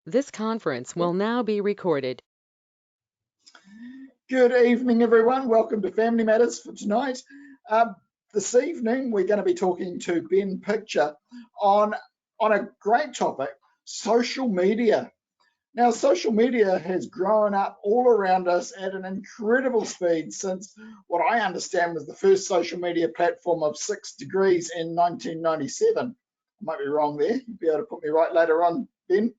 This conference will now be recorded. Good evening, everyone. Welcome to Family Matters for tonight. This evening, we're going to be talking to Ben Picture on a great topic, social media. Now, social media has grown up all around us at an incredible speed since what I understand was the first social media platform of 6 Degrees in 1997. I might be wrong there. You'll be able to put me right later on, Ben.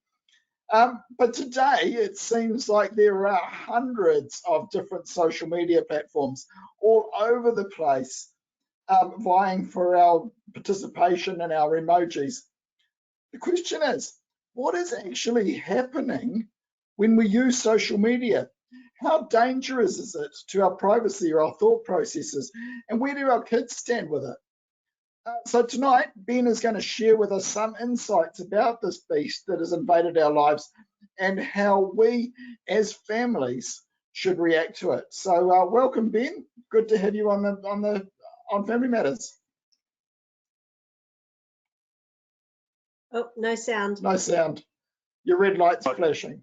But today it seems like there are hundreds of different social media platforms all over the place vying for our participation and our emojis. The question is, what is actually happening when we use social media? How dangerous is it to our privacy or our thought processes? And where do our kids stand with it? So tonight, Ben is going to share with us some insights about this beast that has invaded our lives and how we as families should react to it. So welcome, Ben. Good to have you on Family Matters. Oh, no sound. No sound. Your red light's flashing.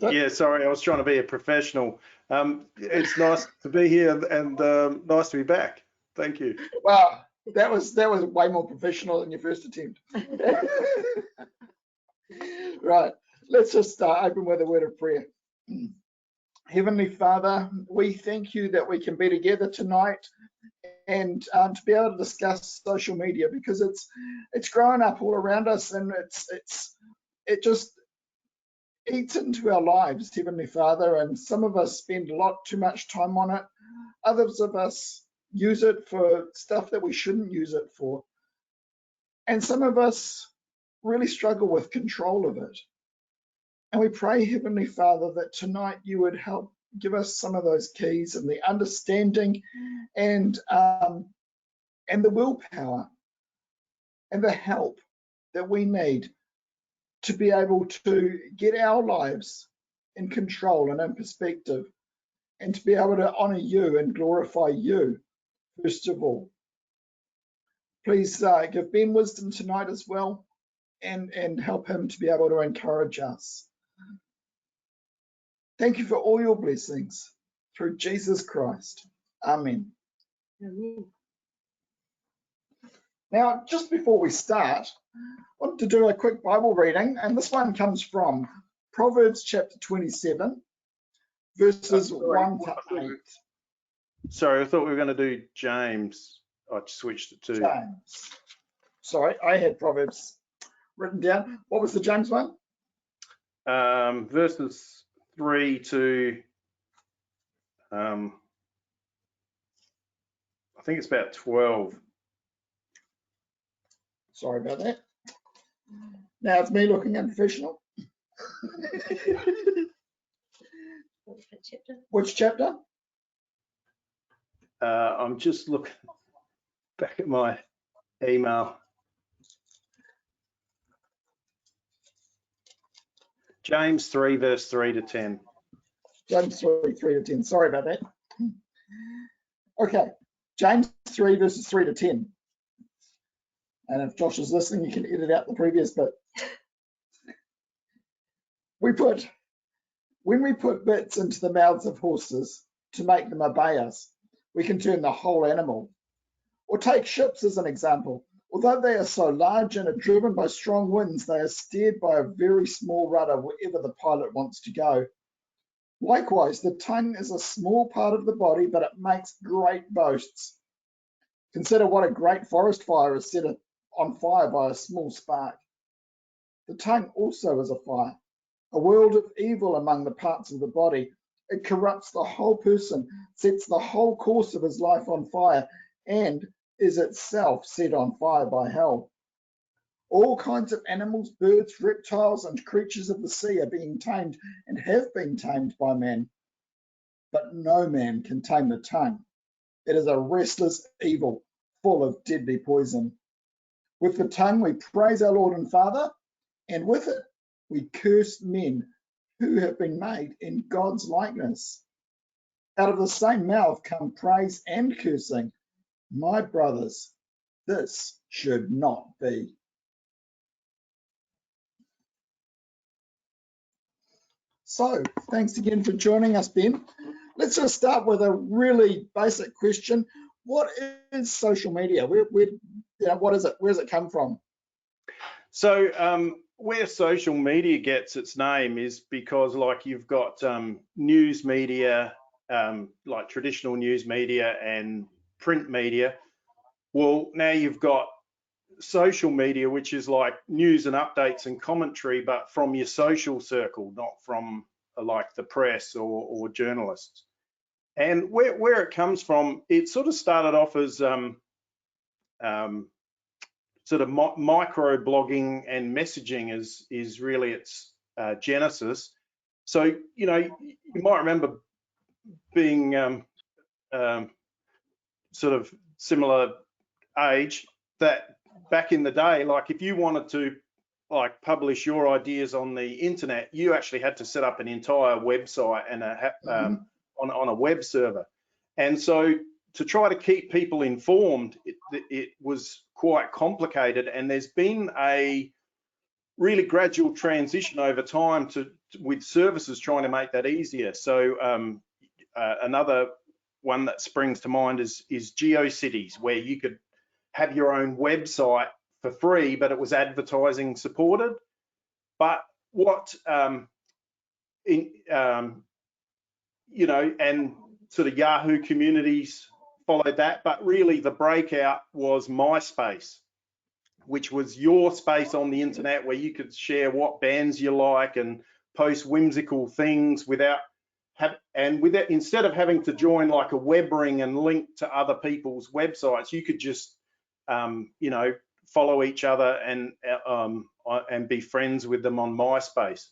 Yeah, sorry, I was trying to be a professional. It's nice to be here and nice to be back. Thank you. Wow, that was way more professional than your first attempt. Right, let's just open with a word of prayer. Heavenly Father, we thank you that we can be together tonight and to be able to discuss social media, because it's growing up all around us, and it just eats into our lives, Heavenly Father. And some of us spend a lot too much time on it. Others of us use it for stuff that we shouldn't use it for. And some of us really struggle with control of it. And we pray, Heavenly Father, that tonight you would help give us some of those keys and the understanding and the willpower and the help that we need to be able to get our lives in control and in perspective, and to be able to honor you and glorify you first of all. Please give Ben wisdom tonight as well, and help him to be able to encourage us. Thank you for all your blessings through Jesus Christ. Amen. Amen. Now, just before we start, I want to do a quick Bible reading, and this one comes from Proverbs chapter 27, verses 1 to 8. Sorry, I thought we were going to do James. I switched it to James. Sorry, I had Proverbs written down. What was the James one? verses 3 to I think it's about 12. Sorry about that. Now it's me looking unprofessional. Which chapter? I'm just looking back at my email. James 3, verse 3 to 10. James 3, 3 to 10. Sorry about that. Okay, James 3, verses 3 to 10. And if Josh is listening, you can edit out the previous bit. When we put bits into the mouths of horses to make them obey us, we can turn the whole animal. Or take ships as an example. Although they are so large and are driven by strong winds, they are steered by a very small rudder wherever the pilot wants to go. Likewise, the tongue is a small part of the body, but it makes great boasts. Consider what a great forest fire is set on fire by a small spark. The tongue also is a fire, a world of evil among the parts of the body. It corrupts the whole person, sets the whole course of his life on fire, and is itself set on fire by hell. All kinds of animals, birds, reptiles, and creatures of the sea are being tamed and have been tamed by man. But no man can tame the tongue. It is a restless evil, full of deadly poison. With the tongue we praise our Lord and Father, and with it we curse men who have been made in God's likeness. Out of the same mouth come praise and cursing. My brothers, this should not be. So thanks again for joining us, Ben. Let's just start with a really basic question. What is social media? What is it? Where does it come from? So where social media gets its name is because, like, you've got news media, like traditional news media and print media. Well, now you've got social media, which is like news and updates and commentary, but from your social circle, not from like the press or journalists. And where it comes from, it sort of started off as sort of micro blogging and messaging is really its genesis. So, you know, you might remember being sort of similar age, that back in the day, like if you wanted to like publish your ideas on the internet, you actually had to set up an entire website and on a web server. And so to try to keep people informed, it was quite complicated, and there's been a really gradual transition over time with services trying to make that easier. So another one that springs to mind is GeoCities, where you could have your own website for free, but it was advertising supported. But what you know, and sort of Yahoo communities followed that, but really the breakout was MySpace, which was your space on the internet where you could share what bands you like and post whimsical things instead of having to join like a web ring and link to other people's websites, you could just you know, follow each other and be friends with them on MySpace.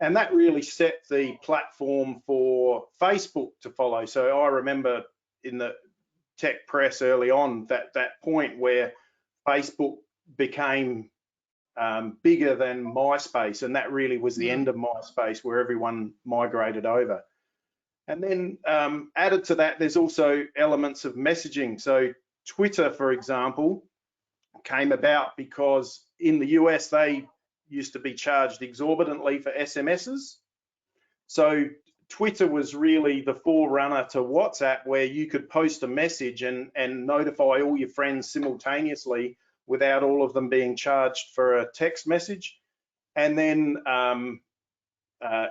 And that really set the platform for Facebook to follow. So I remember in the tech press early on that point where Facebook became bigger than MySpace, and that really was the end of MySpace, where everyone migrated over. And then added to that, there's also elements of messaging. So Twitter, for example, came about because in the US they used to be charged exorbitantly for SMSs. So Twitter was really the forerunner to WhatsApp, where you could post a message and notify all your friends simultaneously without all of them being charged for a text message. And then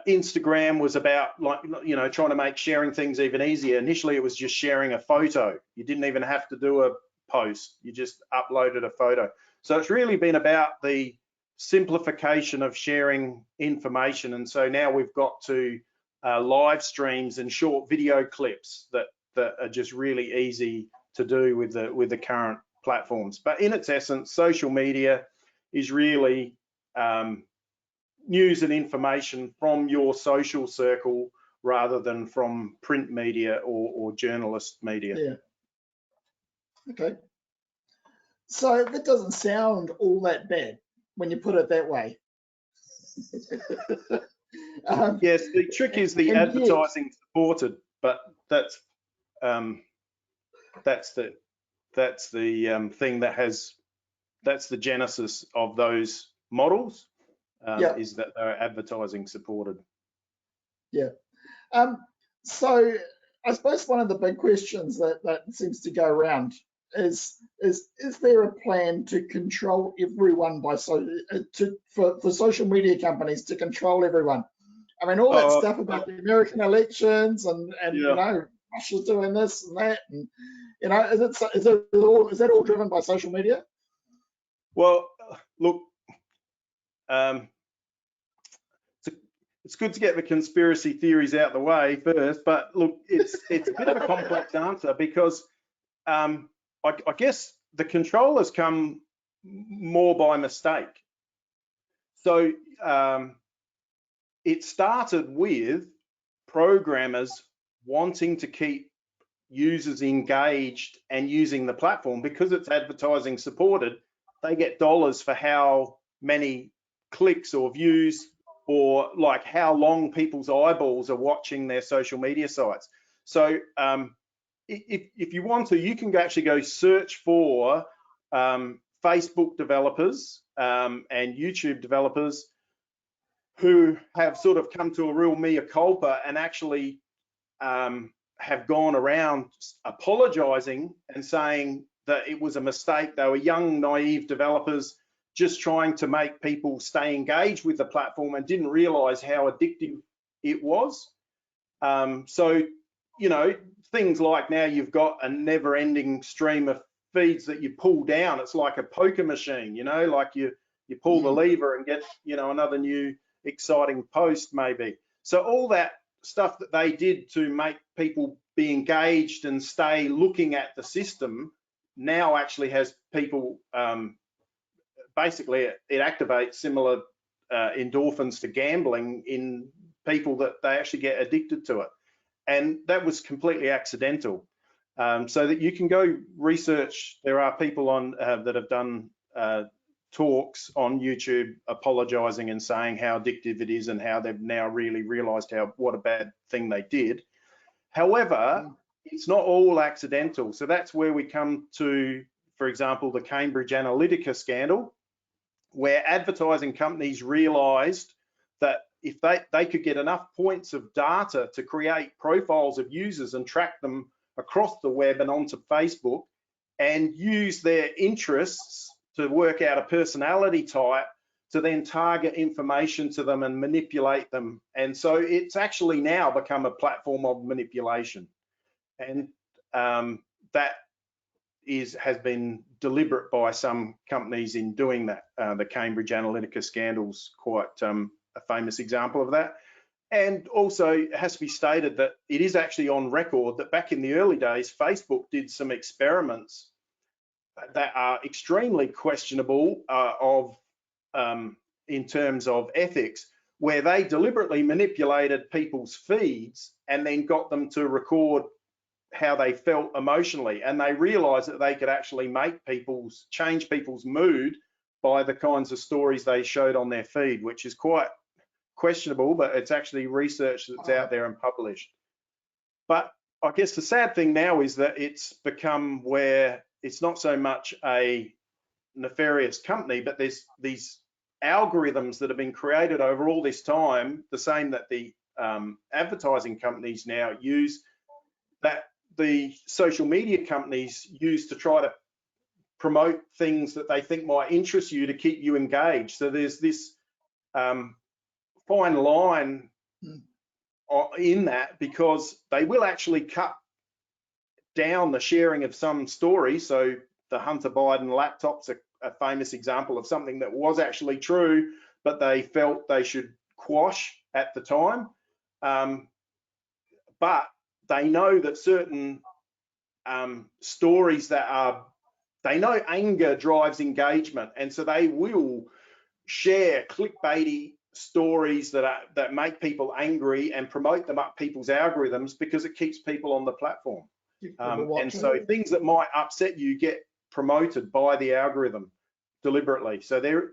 Instagram was about, like, you know, trying to make sharing things even easier. Initially, it was just sharing a photo. You didn't even have to do a post. You just uploaded a photo. So it's really been about the simplification of sharing information. And so now we've got to live streams and short video clips that are just really easy to do with the current platforms. But in its essence, social media is really news and information from your social circle rather than from print media or journalist media. Yeah. Okay. So that doesn't sound all that bad when you put it that way. Yes, the trick is the advertising supported, but that's the thing that's the genesis of those models. Is that they're advertising supported. Yeah. So I suppose one of the big questions that seems to go around is there a plan to control everyone for social media companies to control everyone? I mean, all that stuff about the American elections and you know, Russia's doing this and that, and you know, is that all driven by social media? Well, look, it's good to get the conspiracy theories out the way first, but look, it's a bit of a complex answer because I guess the control has come more by mistake. So it started with programmers wanting to keep users engaged and using the platform because it's advertising supported. They get dollars for how many clicks or views, or like how long people's eyeballs are watching their social media sites. So if you want to, you can actually go search for Facebook developers and YouTube developers who have sort of come to a real mea culpa and actually have gone around apologizing and saying that it was a mistake. They were young, naive developers just trying to make people stay engaged with the platform and didn't realize how addictive it was. So, you know, things like now you've got a never-ending stream of feeds that you pull down. It's like a poker machine, you know, like you pull the lever and get, you know, another new exciting post maybe. So all that stuff that they did to make people be engaged and stay looking at the system now actually has people, basically it activates similar endorphins to gambling in people that they actually get addicted to it. And that was completely accidental. So that you can go research, there are people on that have done talks on YouTube apologizing and saying how addictive it is and how they've now really realized what a bad thing they did. However, it's not all accidental. So that's where we come to, for example, the Cambridge Analytica scandal, where advertising companies realized that if they could get enough points of data to create profiles of users and track them across the web and onto Facebook and use their interests to work out a personality type to then target information to them and manipulate them. And so it's actually now become a platform of manipulation. And that has been deliberate by some companies in doing that. The Cambridge Analytica scandal's quite a famous example of that. And also it has to be stated that it is actually on record that back in the early days, Facebook did some experiments that are extremely questionable in terms of ethics, where they deliberately manipulated people's feeds and then got them to record how they felt emotionally, and they realized that they could actually change people's mood by the kinds of stories they showed on their feed, which is quite questionable, but it's actually research that's out there and published. But I guess the sad thing now is that it's become where it's not so much a nefarious company, but there's these algorithms that have been created over all this time, the same that the advertising companies now use, that the social media companies use to try to promote things that they think might interest you to keep you engaged. So there's this fine line in that, because they will actually cut down the sharing of some stories. So the Hunter Biden laptop's a famous example of something that was actually true, but they felt they should quash at the time. But they know that certain stories they know anger drives engagement, and so they will share clickbaity stories that make people angry and promote them up people's algorithms because it keeps people on the platform. And so things that might upset you get promoted by the algorithm deliberately. So they're,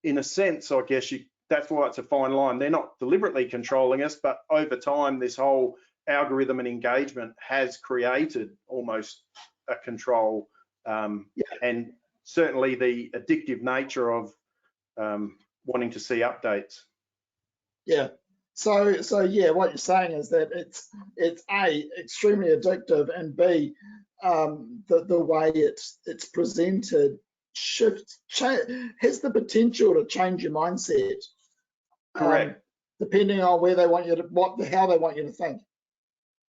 in a sense, I guess that's why it's a fine line. They're not deliberately controlling us, but over time, this whole algorithm and engagement has created almost a control, and certainly the addictive nature of wanting to see updates. Yeah. So yeah, what you're saying is that it's A, extremely addictive, and B, the way it's presented has the potential to change your mindset. Correct. Depending on where they want you to, how they want you to think.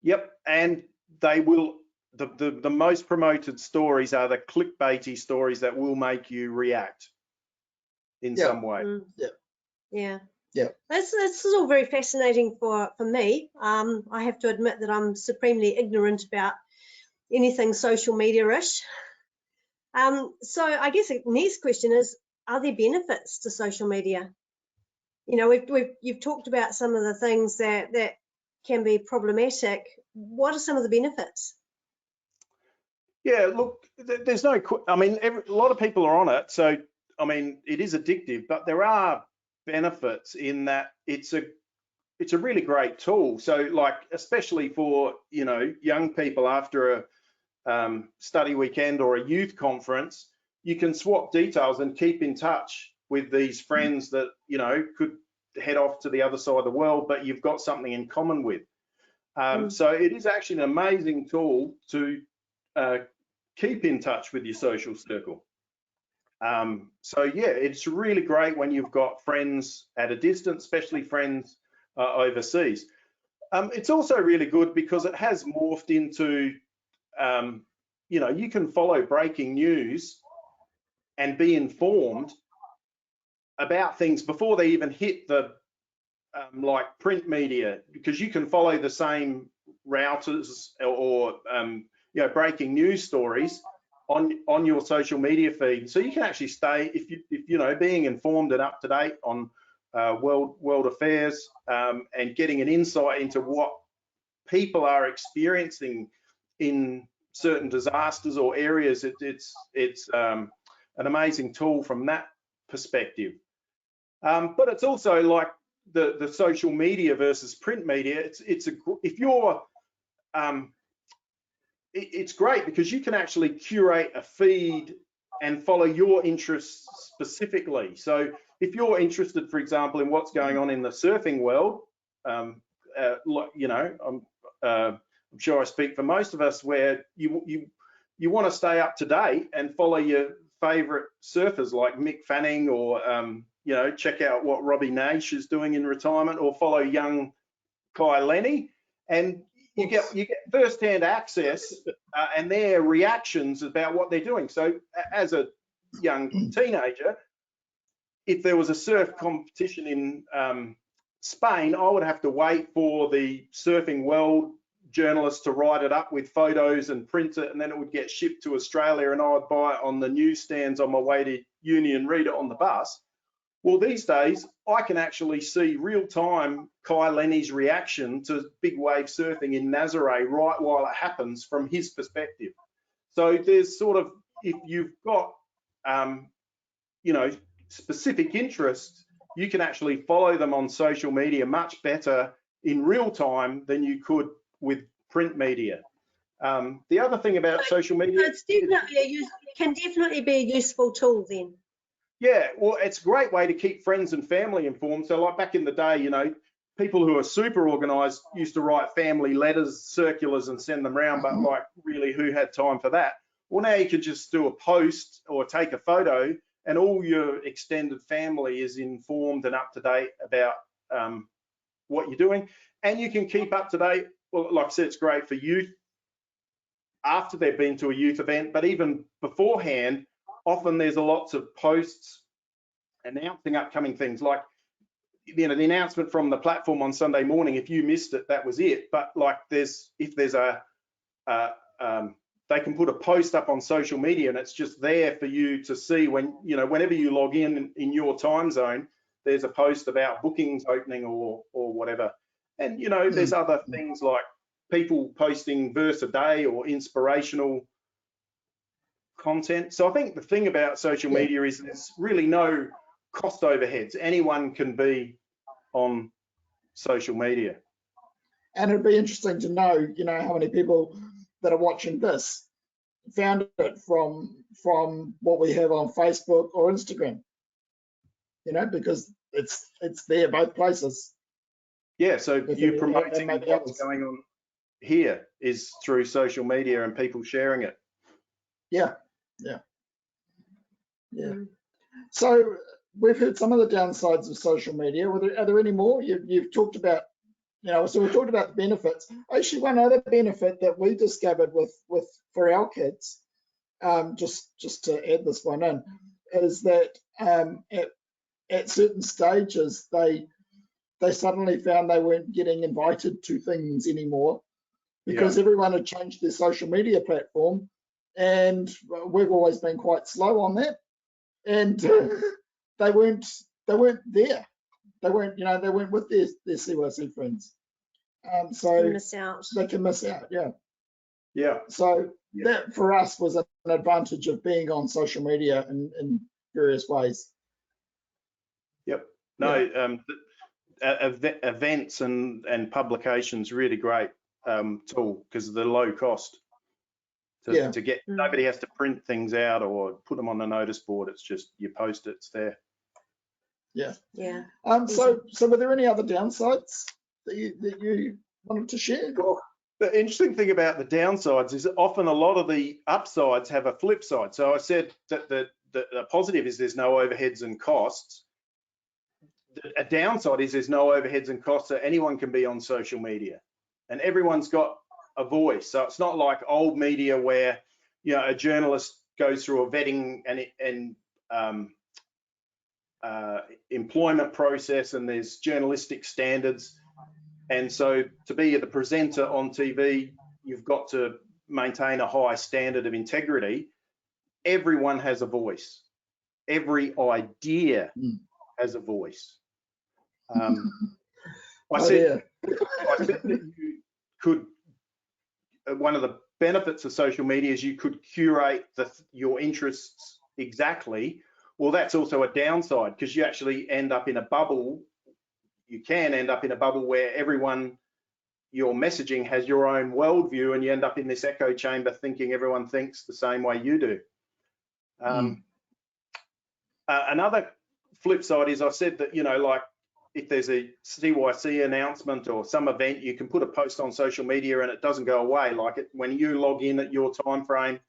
Yep, and they will. The most promoted stories are the clickbaity stories that will make you react in some way. Yeah. Yeah. This is all very fascinating for me. I have to admit that I'm supremely ignorant about anything social media-ish. So I guess the next question is, are there benefits to social media? You know, you've talked about some of the things that can be problematic. What are some of the benefits? Yeah, look, there's no, I mean, a lot of people are on it. So, I mean, it is addictive, but there are benefits in that it's a really great tool. So like, especially for, you know, young people after a study weekend or a youth conference, you can swap details and keep in touch with these friends that, you know, could head off to the other side of the world, but you've got something in common with. So it is actually an amazing tool to keep in touch with your social circle. So yeah, it's really great when you've got friends at a distance, especially friends overseas. It's also really good because it has morphed into, you know, you can follow breaking news and be informed about things before they even hit the like print media, because you can follow the same routers or you know, breaking news stories on your social media feed. So you can actually stay, if you know, being informed and up to date on world affairs, and getting an insight into what people are experiencing in certain disasters or areas. It's an amazing tool from that perspective. But it's also like the social media versus print media. It's great because you can actually curate a feed and follow your interests specifically. So if you're interested, for example, in what's going on in the surfing world, you know, I'm sure I speak for most of us, where you want to stay up to date and follow your favorite surfers like Mick Fanning, or you know, check out what Robbie Nash is doing in retirement, or follow young Kai Lenny, and you get first-hand access and their reactions about what they're doing. So as a young teenager, if there was a surf competition in Spain, I would have to wait for the Surfing World journalists to write it up with photos and print it, and then it would get shipped to Australia, and I would buy it on the newsstands on my way to uni and read it on the bus. Well, these days, I can actually see real-time Kai Lenny's reaction to big wave surfing in Nazare right while it happens from his perspective. So there's sort of, if you've got, you know, specific interests, you can actually follow them on social media much better in real time than you could with print media. The other thing about social media, it's definitely can definitely be a useful tool then. Yeah, well, it's a great way to keep friends and family informed. So like back in the day, you know, people who are super organized used to write family letters, circulars, and send them around, but like really, who had time for that? Well, now you can just do a post or take a photo, and all your extended family is informed and up to date about what you're doing. And you can keep up to date. Well, like I said, it's great for youth after they've been to a youth event, but even beforehand, often there's lots of posts announcing upcoming things, like, you know, the announcement from the platform on Sunday morning. If you missed it, that was it. But like, if there's they can put a post up on social media, and it's just there for you to see when, you know, whenever you log in your time zone, there's a post about bookings opening or whatever. And you know, there's other things like people posting verse a day or inspirational content. So I think the thing about social media is there's really no cost overheads. Anyone can be on social media. And it'd be interesting to know, you know, how many people that are watching this found it from what we have on Facebook or Instagram, you know, because it's there both places. Yeah, so you promoting what's going on here is through social media and people sharing it. Yeah. So we've heard some of the downsides of social media. Are there any more? You've talked about, you know, so we talked about the benefits. Actually, one other benefit that we discovered for our kids, just to add this one in, is that at certain stages they suddenly found they weren't getting invited to things anymore because everyone had changed their social media platform, and we've always been quite slow on that, and they weren't there. They weren't, you know, they weren't with their CYC friends. So they can miss out. Yeah. So that for us was an advantage of being on social media in various ways. Yep. No, events and publications, really great tool because of the low cost to get. Nobody has to print things out or put them on the notice board. It's just you post it, it's there. Yeah. Yeah. So were there any other downsides that you wanted to share? Well, the interesting thing about the downsides is often a lot of the upsides have a flip side. So I said that the positive is there's no overheads and costs. A downside is there's no overheads and costs, so anyone can be on social media and everyone's got a voice. So it's not like old media where, you know, a journalist goes through a vetting and employment process and there's journalistic standards. And so to be the presenter on TV, you've got to maintain a high standard of integrity. Everyone has a voice. Every idea has a voice. I said that you could, one of the benefits of social media is you could curate your interests exactly. Well, that's also a downside because you actually end up in a bubble. You can end up in a bubble where everyone, your messaging has your own worldview and you end up in this echo chamber thinking everyone thinks the same way you do. Another flip side is I said that, you know, like if there's a CYC announcement or some event, you can put a post on social media and it doesn't go away. Like when you log in at your time frame,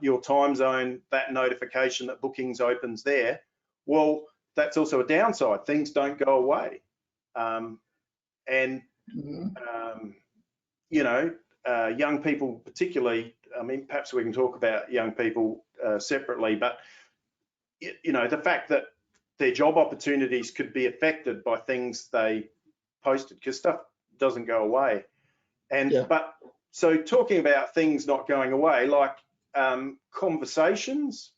your time zone, that notification that bookings opens there, well, that's also a downside. Things don't go away. You know, young people particularly, I mean, perhaps we can talk about young people separately, but, you know, the fact that their job opportunities could be affected by things they posted because stuff doesn't go away. And, but so talking about things not going away, like conversations,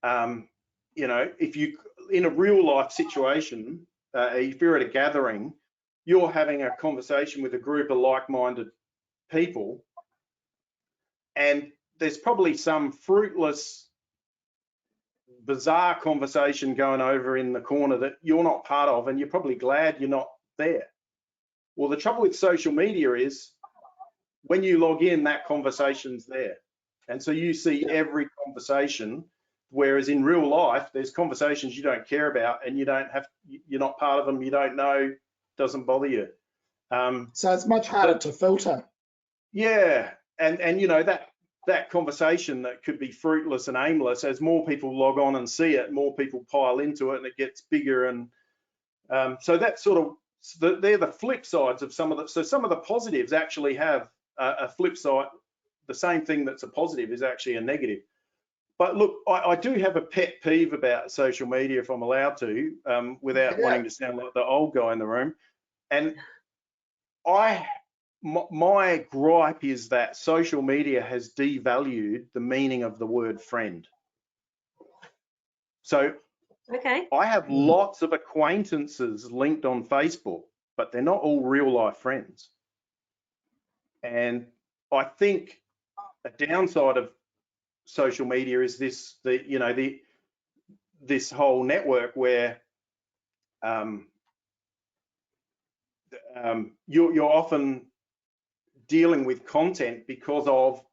you know, if you, in a real life situation, if you're at a gathering, you're having a conversation with a group of like-minded people, and there's probably some fruitless, bizarre conversation going over in the corner that you're not part of, and you're probably glad you're not there. Well, the trouble with social media is when you log in, that conversation's there. And so you see every conversation, whereas in real life, there's conversations you don't care about and you don't have, you're not part of them, you don't know, doesn't bother you. So it's much harder to filter. Yeah, and you know, that conversation that could be fruitless and aimless, as more people log on and see it, more people pile into it and it gets bigger. And so that's sort of, they're the flip sides of some of the, so some of the positives actually have a flip side. The same thing that's a positive is actually a negative. But look, I do have a pet peeve about social media, if I'm allowed to, without wanting to sound like the old guy in the room. And my gripe is that social media has devalued the meaning of the word friend. So I have lots of acquaintances linked on Facebook, but they're not all real life friends. And I think a downside of social media is this, this whole network where you're often dealing with content because of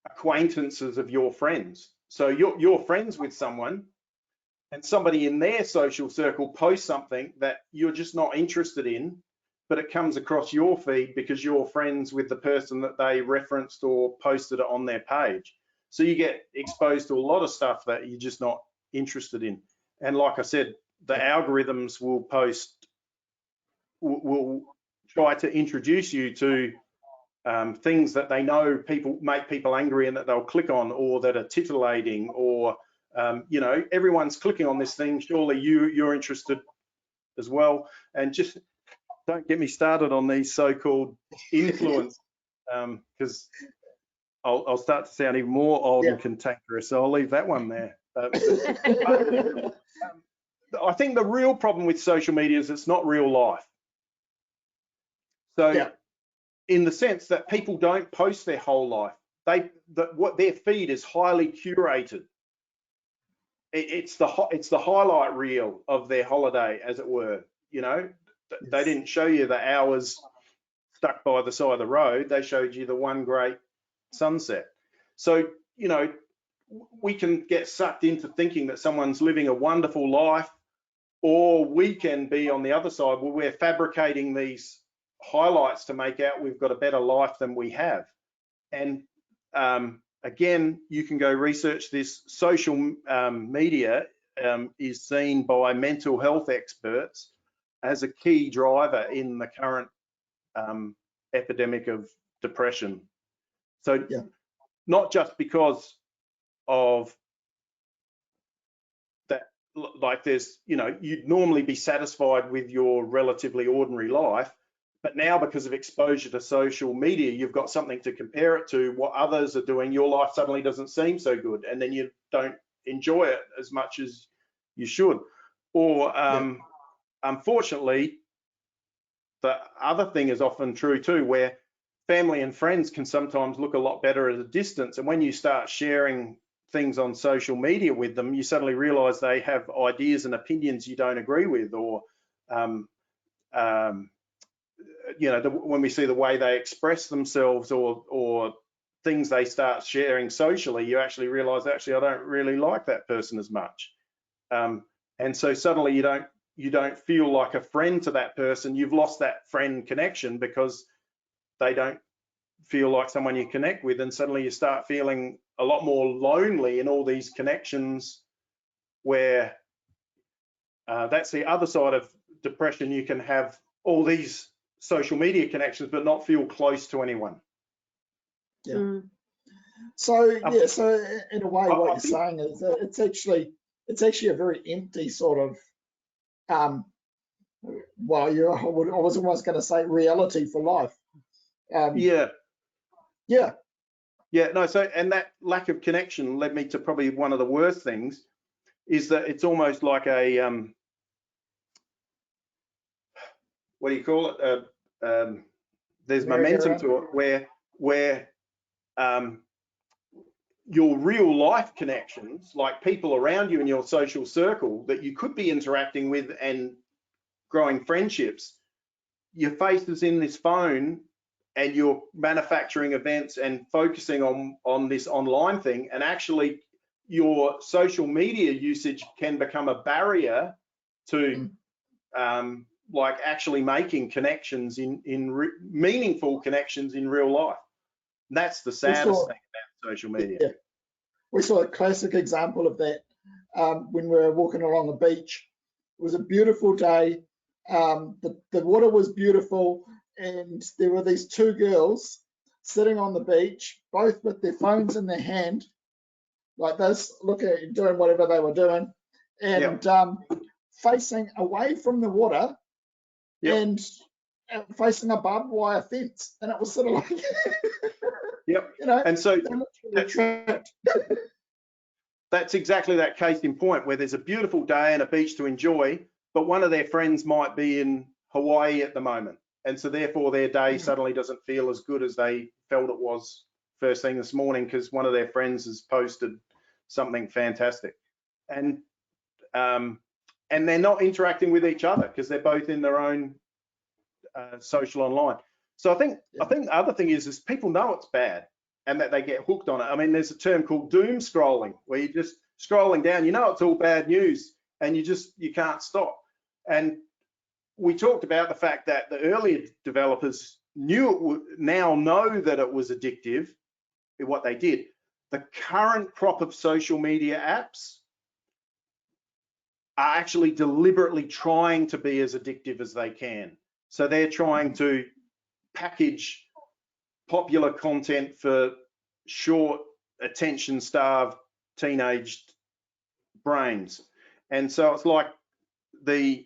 acquaintances of your friends. So you're friends with someone and somebody in their social circle posts something that you're just not interested in, but it comes across your feed because you're friends with the person that they referenced or posted it on their page. So you get exposed to a lot of stuff that you're just not interested in. And like I said, the algorithms will will try to introduce you to things that they know make people angry and that they'll click on, or that are titillating, or you know, everyone's clicking on this thing, surely you're interested as well. And just don't get me started on these so-called influence, because I'll start to sound even more old and cantankerous, so I'll leave that one there. I think the real problem with social media is it's not real life. So in the sense that people don't post their whole life, what their feed is highly curated. It's the highlight reel of their holiday, as it were. You know, they didn't show you the hours stuck by the side of the road. They showed you the one great sunset. So, you know, we can get sucked into thinking that someone's living a wonderful life, or we can be on the other side where we're fabricating these highlights to make out we've got a better life than we have. And again, you can go research this. Social media is seen by mental health experts as a key driver in the current epidemic of depression. So Yeah. not just because of that, like there's, you know, you'd normally be satisfied with your relatively ordinary life, but now because of exposure to social media, you've got something to compare it to. What others are doing, your life suddenly doesn't seem so good, and then you don't enjoy it as much as you should. Or unfortunately, the other thing is often true too, where family and friends can sometimes look a lot better at a distance, and when you start sharing things on social media with them, you suddenly realize they have ideas and opinions you don't agree with, or you know, when we see the way they express themselves, or things they start sharing socially, you actually realize, actually, I don't really like that person as much. And so suddenly you don't feel like a friend to that person. You've lost that friend connection because they don't feel like someone you connect with, and suddenly you start feeling a lot more lonely in all these connections, where that's the other side of depression. You can have all these social media connections but not feel close to anyone. Yeah. So yeah, so in a way, what you're saying is that it's actually a very empty sort of well, I was almost going to say reality for life. No, so, and that lack of connection led me to probably one of the worst things, is that it's almost like a what do you call it, there's momentum to it, where your real life connections, like people around you in your social circle that you could be interacting with and growing friendships, your face is in this phone, and you're manufacturing events and focusing on this online thing, and actually your social media usage can become a barrier to like actually making connections meaningful connections in real life. And that's the saddest thing about social media. Yeah. We saw a classic example of that when we were walking along the beach. It was a beautiful day. The water was beautiful, and there were these two girls sitting on the beach, both with their phones in their hand, like this, doing whatever they were doing, and facing away from the water, and facing a barbed wire fence. And it was sort of like, you know, and so that's exactly that case in point, where there's a beautiful day and a beach to enjoy, but one of their friends might be in Hawaii at the moment, and so therefore their day suddenly doesn't feel as good as they felt it was first thing this morning, because one of their friends has posted something fantastic, and they're not interacting with each other because they're both in their own social online. So I think the other thing is people know it's bad and that they get hooked on it. I mean, there's a term called doom scrolling, where you're just scrolling down, you know it's all bad news, and you can't stop. And we talked about the fact that the earlier developers now know that it was addictive in what they did. The current crop of social media apps are actually deliberately trying to be as addictive as they can. So they're trying to package popular content for short, attention-starved teenage brains. And so it's like the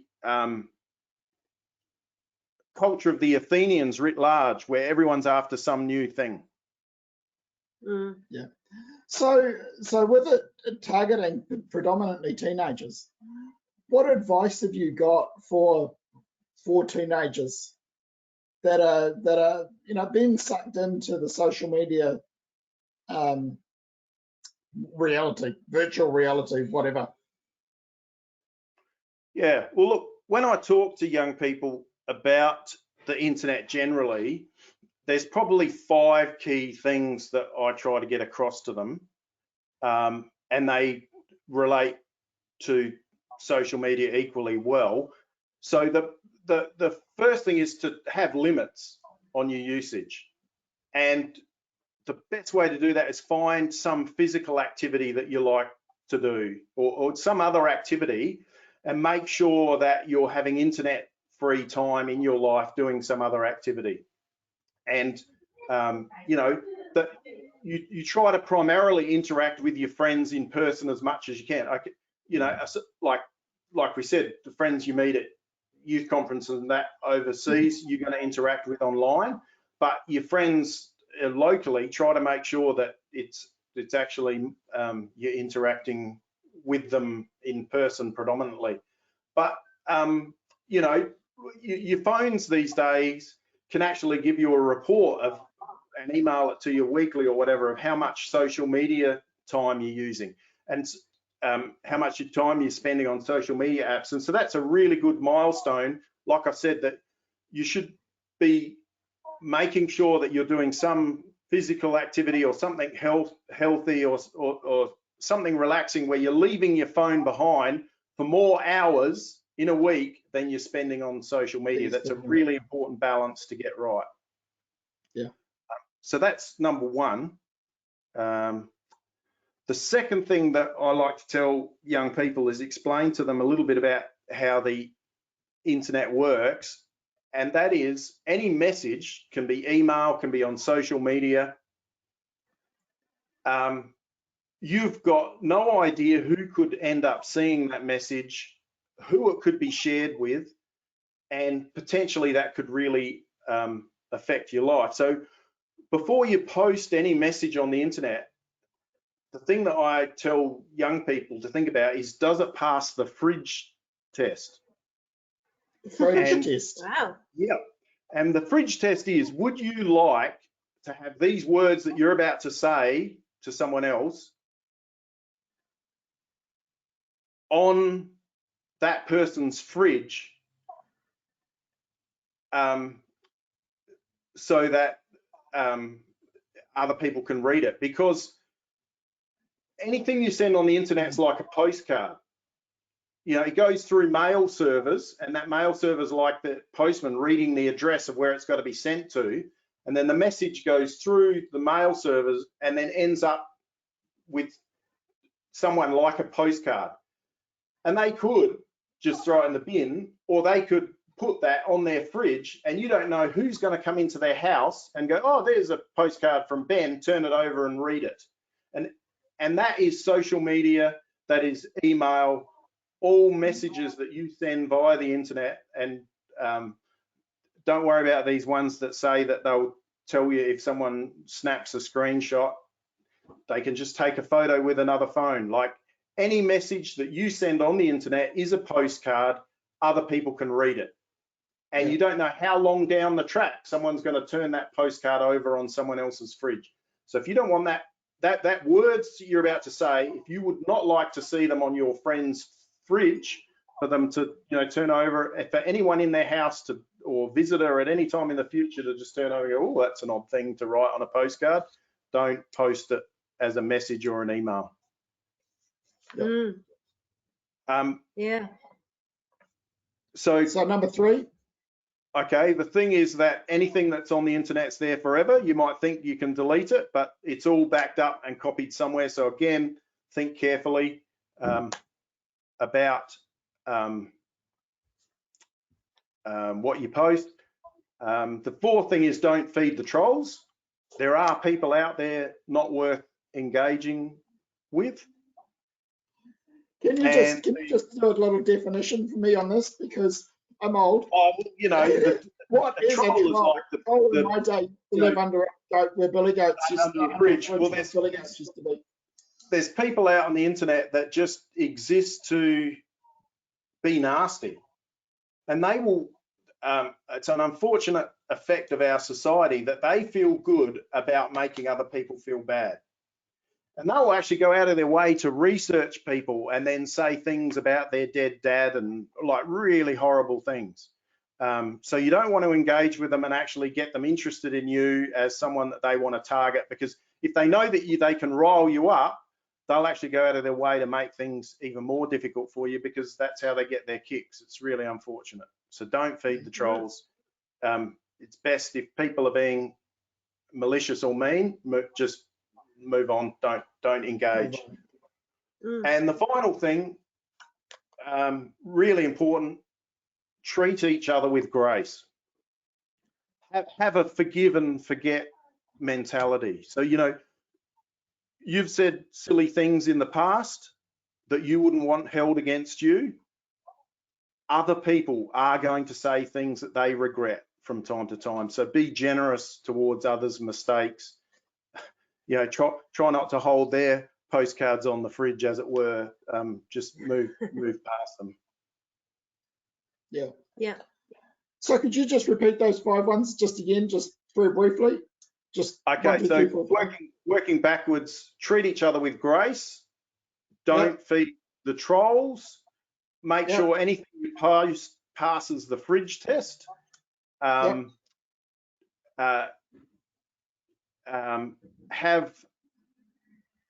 culture of the Athenians writ large, where everyone's after some new thing. Yeah. So with it targeting predominantly teenagers, what advice have you got for teenagers that are you know, being sucked into the social media reality, virtual reality, whatever? Yeah, well, look, when I talk to young people about the internet generally, there's probably 5 key things that I try to get across to them. and they relate to social media equally well. So the first thing is to have limits on your usage, and the best way to do that is find some physical activity that you like to do, or some other activity, and make sure that you're having internet free time in your life doing some other activity. And you know, that you try to primarily interact with your friends in person as much as you can. You know, like we said, the friends you meet at youth conferences and that overseas, you're going to interact with online, but your friends locally, try to make sure that it's actually you're interacting with them in person predominantly. But you know, your phones these days can actually give you a report of, and email it to you weekly or whatever, of how much social media time you're using, and how much time you're spending on social media apps. And so that's a really good milestone. Like I said, that you should be making sure that you're doing some physical activity or something healthy or something relaxing, where you're leaving your phone behind for more hours in a week than you're spending on social media. That's a really important balance to get right. Yeah. So that's number one. The second thing that I like to tell young people is explain to them a little bit about how the internet works. And that is, any message can be email, can be on social media. You've got no idea who could end up seeing that message, who it could be shared with, and potentially that could really affect your life. So before you post any message on the internet, the thing that I tell young people to think about is, does it pass the fridge test? Fridge test. Wow. Yeah. And the fridge test is, would you like to have these words that you're about to say to someone else on that person's fridge, so that other people can read it? Because anything you send on the internet is like a postcard. You know, it goes through mail servers, and that mail server is like the postman reading the address of where it's got to be sent to, and then the message goes through the mail servers and then ends up with someone like a postcard. And they could just throw it in the bin, or they could put that on their fridge, and you don't know who's going to come into their house and go, oh, there's a postcard from Ben, turn it over and read it. And that is social media, that is email, all messages that you send via the internet. And don't worry about these ones that say that they'll tell you if someone snaps a screenshot, they can just take a photo with another phone. Like, any message that you send on the internet is a postcard, other people can read it. And you don't know how long down the track someone's going to turn that postcard over on someone else's fridge. So if you don't want that words you're about to say, if you would not like to see them on your friend's fridge, for them to, you know, turn over, for anyone in their house to, or visitor at any time in the future to just turn over and go, oh, that's an odd thing to write on a postcard, don't post it as a message or an email. Mm. Yeah. So number 3. Okay, the thing is that anything that's on the internet's there forever. You might think you can delete it, but it's all backed up and copied somewhere. So again, think carefully about what you post. The fourth thing is, don't feed the trolls. There are people out there not worth engaging with. Can you just do a little definition for me on this, because I'm old? You know, what is a troll? Like troll in my day to live under a goat, where billy goats used to be. Bridge. Well, billy goats used to be. There's people out on the internet that just exist to be nasty, and they will. It's an unfortunate effect of our society that they feel good about making other people feel bad. And they'll actually go out of their way to research people and then say things about their dead dad and like really horrible things. So you don't want to engage with them and actually get them interested in you as someone that they want to target, because if they know that they can rile you up, they'll actually go out of their way to make things even more difficult for you, because that's how they get their kicks. It's really unfortunate. So don't feed the trolls. It's best if people are being malicious or mean, just move on. Don't engage. And the final thing, really important, treat each other with grace. Have a forgive and forget mentality. So, you know, you've said silly things in the past that you wouldn't want held against you. Other people are going to say things that they regret from time to time. So be generous towards others' mistakes. You know, try not to hold their postcards on the fridge, as it were. Just move past them. Yeah. Yeah. So could you just repeat those 5 ones just again, just very briefly? Just okay. 1, 2, So 3, 4, 5. working backwards. Treat each other with grace. Don't feed the trolls. Make sure anything you post passes the fridge test. Have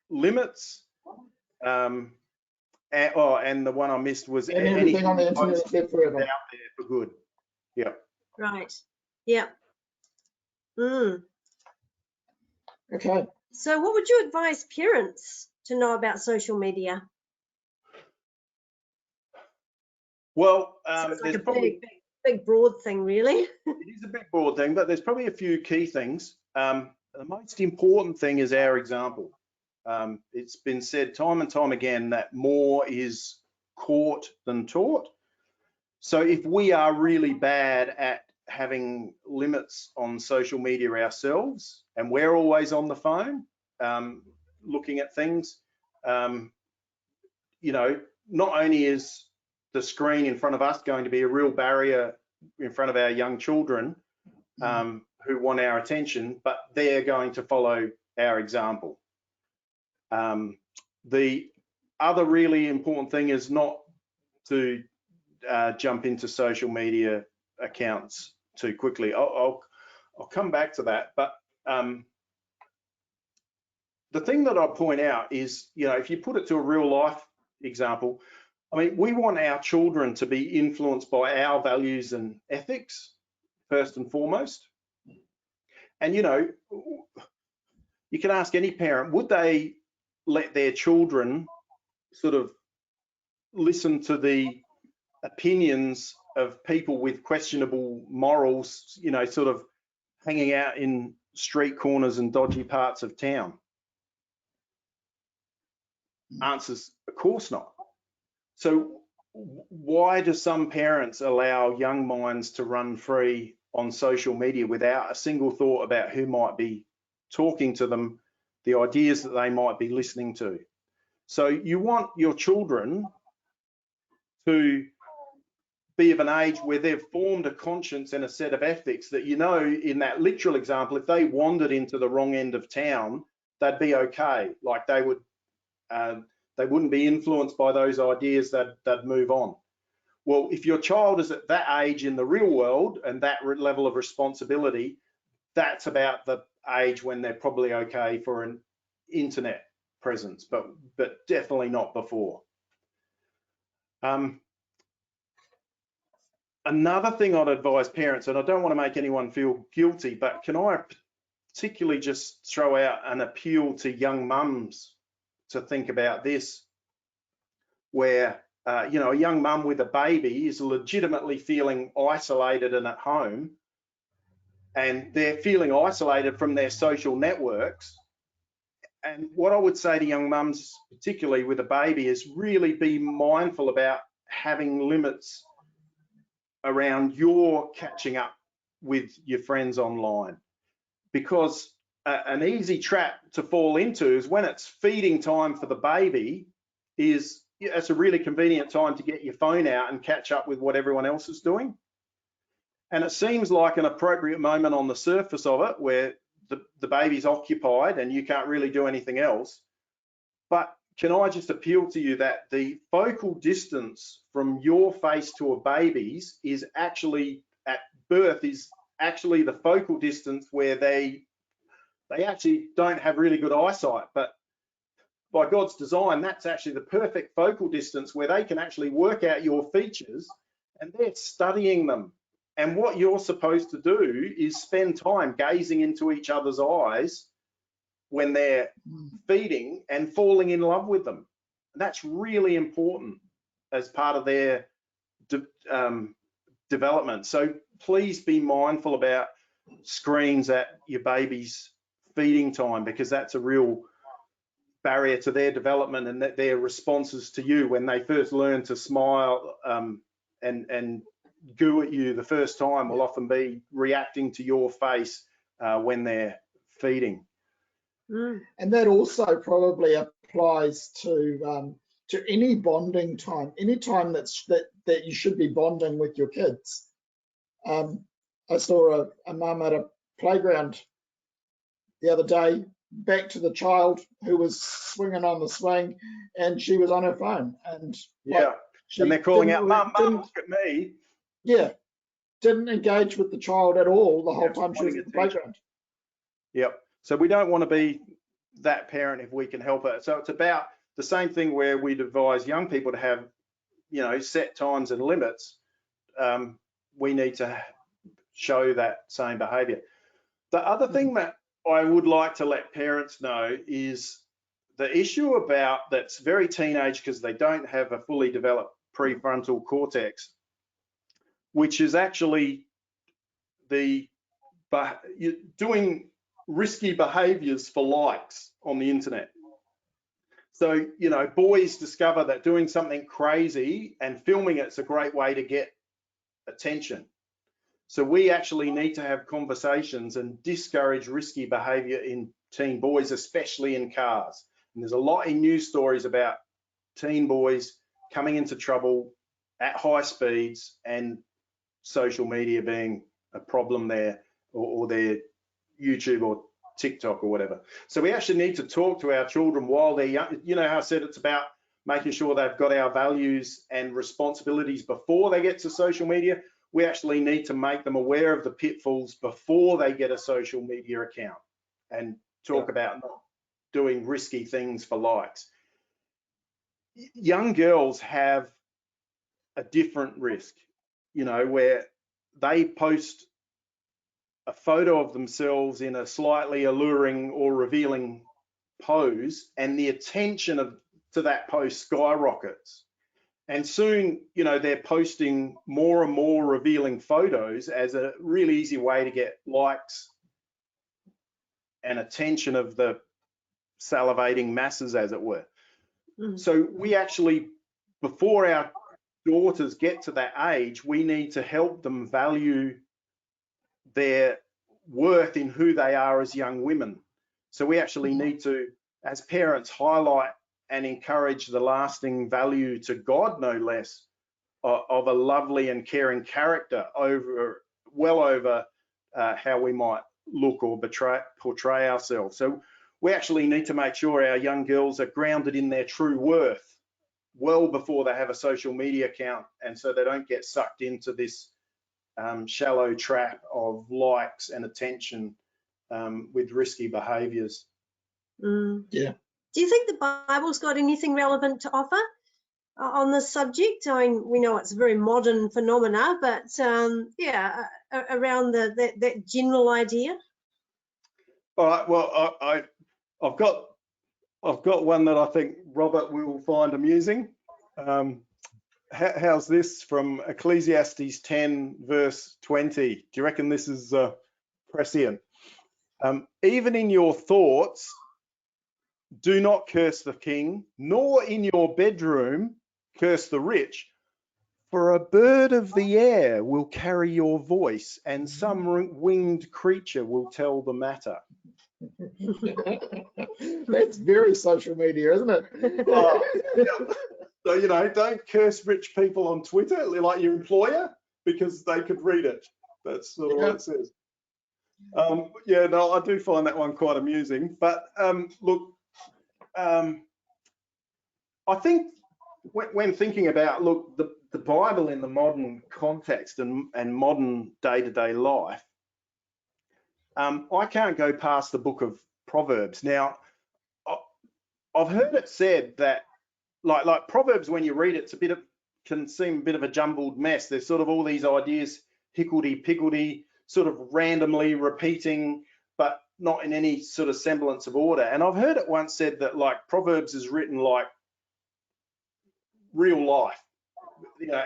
limits. And the one I missed was and everything on the internet is there forever. Out there for good. Yeah. Right. Yeah. Okay. So what would you advise parents to know about social media? Well, Sounds like there's a probably big broad thing, really. it is a big broad thing, but there's probably a few key things. The most important thing is our example. It's been said time and time again that more is caught than taught. So if we are really bad at having limits on social media ourselves, and we're always on the phone looking at things, you know, not only is the screen in front of us going to be a real barrier in front of our young children who want our attention, but they're going to follow our example. The other really important thing is not to jump into social media accounts too quickly. I'll come back to that, but the thing that I'll point out is, you know, if you put it to a real life example, I mean, we want our children to be influenced by our values and ethics first and foremost. And, you know, you can ask any parent, would they let their children sort of listen to the opinions of people with questionable morals, you know, sort of hanging out in street corners and dodgy parts of town? Answers, of course not. So why do some parents allow young minds to run free on social media without a single thought about who might be talking to them, the ideas that they might be listening to? So you want your children to be of an age where they've formed a conscience and a set of ethics that, you know, in that literal example, if they wandered into the wrong end of town, they'd be okay. Like they wouldn't be influenced by those ideas, they'd move on. Well, if your child is at that age in the real world and that level of responsibility, that's about the age when they're probably okay for an internet presence, but definitely not before. Another thing I'd advise parents, and I don't want to make anyone feel guilty, but can I particularly just throw out an appeal to young mums to think about this, where you know, a young mum with a baby is legitimately feeling isolated and at home, and they're feeling isolated from their social networks. And what I would say to young mums, particularly with a baby, is really be mindful about having limits around your catching up with your friends online, because an easy trap to fall into is when it's feeding time for the baby, it's a really convenient time to get your phone out and catch up with what everyone else is doing. And it seems like an appropriate moment on the surface of it where the baby's occupied and you can't really do anything else. But can I just appeal to you that the focal distance from your face to a baby's is actually at birth is actually the focal distance where they actually don't have really good eyesight, but by God's design, that's actually the perfect focal distance where they can actually work out your features, and they're studying them. And what you're supposed to do is spend time gazing into each other's eyes when they're feeding and falling in love with them. And that's really important as part of their development. So please be mindful about screens at your baby's feeding time, because that's a real barrier to their development, and that their responses to you when they first learn to smile and goo at you the first time will often be reacting to your face when they're feeding. And that also probably applies to any bonding time, any time that you should be bonding with your kids. I saw a mum at a playground the other day, back to the child who was swinging on the swing, and she was on her phone, and and they're calling out, "Mum, look at me." Yeah, didn't engage with the child at all the whole time she was at the playground. Yep. So we don't want to be that parent if we can help it. So it's about the same thing where we'd advise young people to have, set times and limits. We need to show that same behavior. The other thing that I would like to let parents know is the issue about that's very teenage, because they don't have a fully developed prefrontal cortex, which is actually doing risky behaviors for likes on the internet. So, boys discover that doing something crazy and filming it's a great way to get attention. So we actually need to have conversations and discourage risky behavior in teen boys, especially in cars. And there's a lot in news stories about teen boys coming into trouble at high speeds and social media being a problem there, or their YouTube or TikTok or whatever. So we actually need to talk to our children while they're young. You know how I said it's about making sure they've got our values and responsibilities before they get to social media. We actually need to make them aware of the pitfalls before they get a social media account, and talk about not doing risky things for likes. Young girls have a different risk, where they post a photo of themselves in a slightly alluring or revealing pose, and the attention to that post skyrockets. And soon, they're posting more and more revealing photos as a really easy way to get likes and attention of the salivating masses, as it were. So we actually, before our daughters get to that age, we need to help them value their worth in who they are as young women. So we actually need to, as parents, highlight and encourage the lasting value to God, no less, of a lovely and caring character well over how we might look or portray ourselves. So we actually need to make sure our young girls are grounded in their true worth well before they have a social media account, and so they don't get sucked into this shallow trap of likes and attention with risky behaviors. Yeah. Do you think the Bible's got anything relevant to offer on this subject? I mean, we know it's a very modern phenomena, but around that general idea. All right. Well, I've got one that I think Robert will find amusing. How's this from Ecclesiastes 10 verse 20? Do you reckon this is prescient? Even in your thoughts, do not curse the king, nor in your bedroom curse the rich, for a bird of the air will carry your voice, and some winged creature will tell the matter. That's very social media, isn't it? So, don't curse rich people on Twitter, like your employer, because they could read it. That's sort of what it says. I do find that one quite amusing. But look, I think when thinking about, the Bible in the modern context and modern day-to-day life, I can't go past the book of Proverbs. Now, I've heard it said that like Proverbs, when you read it, can seem a bit of a jumbled mess. There's sort of all these ideas, higgledy-piggledy, sort of randomly repeating, but not in any sort of semblance of order. And I've heard it once said that like Proverbs is written like real life, you know,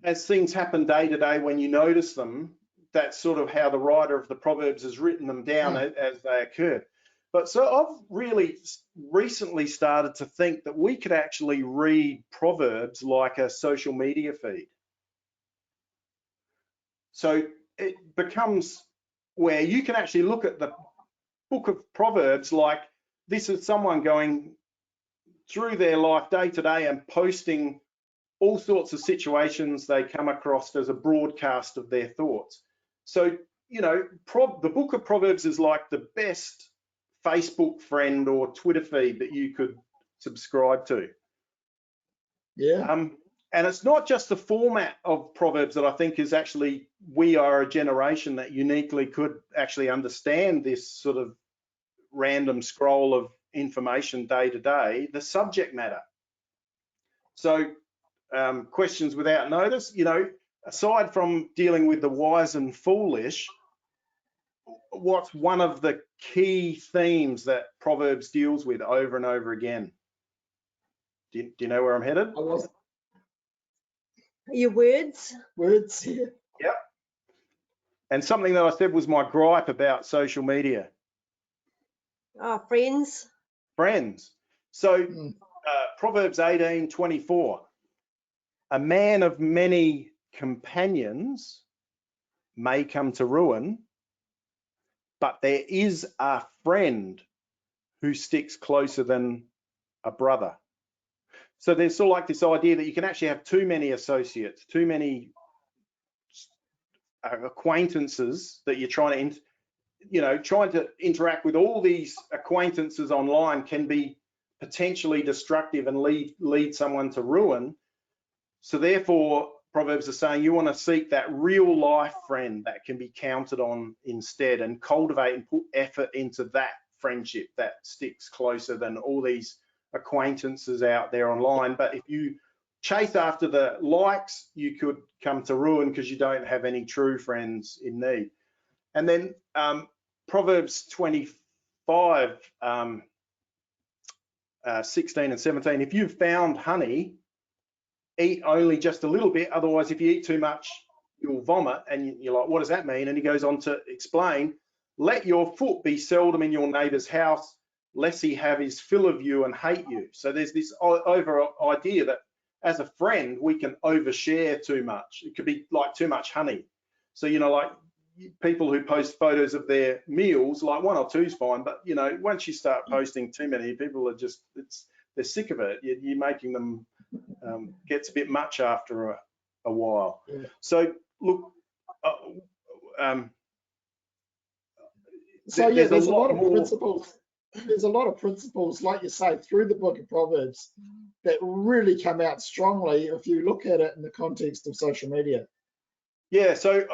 as things happen day to day when you notice them. That's sort of how the writer of the Proverbs has written them down as they occur. But so I've really recently started to think that we could actually read Proverbs like a social media feed. So it becomes where you can actually look at the book of Proverbs like this is someone going through their life day to day and posting all sorts of situations they come across as a broadcast of their thoughts. So, you know, the book of Proverbs is like the best Facebook friend or Twitter feed that you could subscribe to. Yeah. And it's not just the format of Proverbs that I think is actually, we are a generation that uniquely could actually understand this sort of random scroll of information day to day, the subject matter. So questions without notice, you know, aside from dealing with the wise and foolish, what's one of the key themes that Proverbs deals with over and over again? Do you know where I'm headed? Your words. Words, yeah. Yep. And something that I said was my gripe about social media. Oh, friends. Friends. So Proverbs 18:24. A man of many companions may come to ruin, but there is a friend who sticks closer than a brother. So there's sort of like this idea that you can actually have too many associates, too many acquaintances that you're trying to interact with. All these acquaintances online can be potentially destructive and lead someone to ruin. So therefore, Proverbs are saying you want to seek that real life friend that can be counted on instead, and cultivate and put effort into that friendship that sticks closer than all these acquaintances out there online. But if you chase after the likes, you could come to ruin because you don't have any true friends in need. And then Proverbs 25, 16 and 17, if you've found honey, eat only just a little bit, otherwise if you eat too much, you'll vomit. And you're like, what does that mean? And he goes on to explain, let your foot be seldom in your neighbor's house, lest he have his fill of you and hate you. So there's this idea that as a friend, we can overshare too much. It could be like too much honey. So, you know, like people who post photos of their meals, like 1 or 2 is fine, but you know, once you start posting too many, people are just, they're sick of it. You're making them, gets a bit much after a while. Yeah. So look, so yeah, there's a lot of principles. There's a lot of principles, like you say, through the book of Proverbs that really come out strongly if you look at it in the context of social media. Yeah, so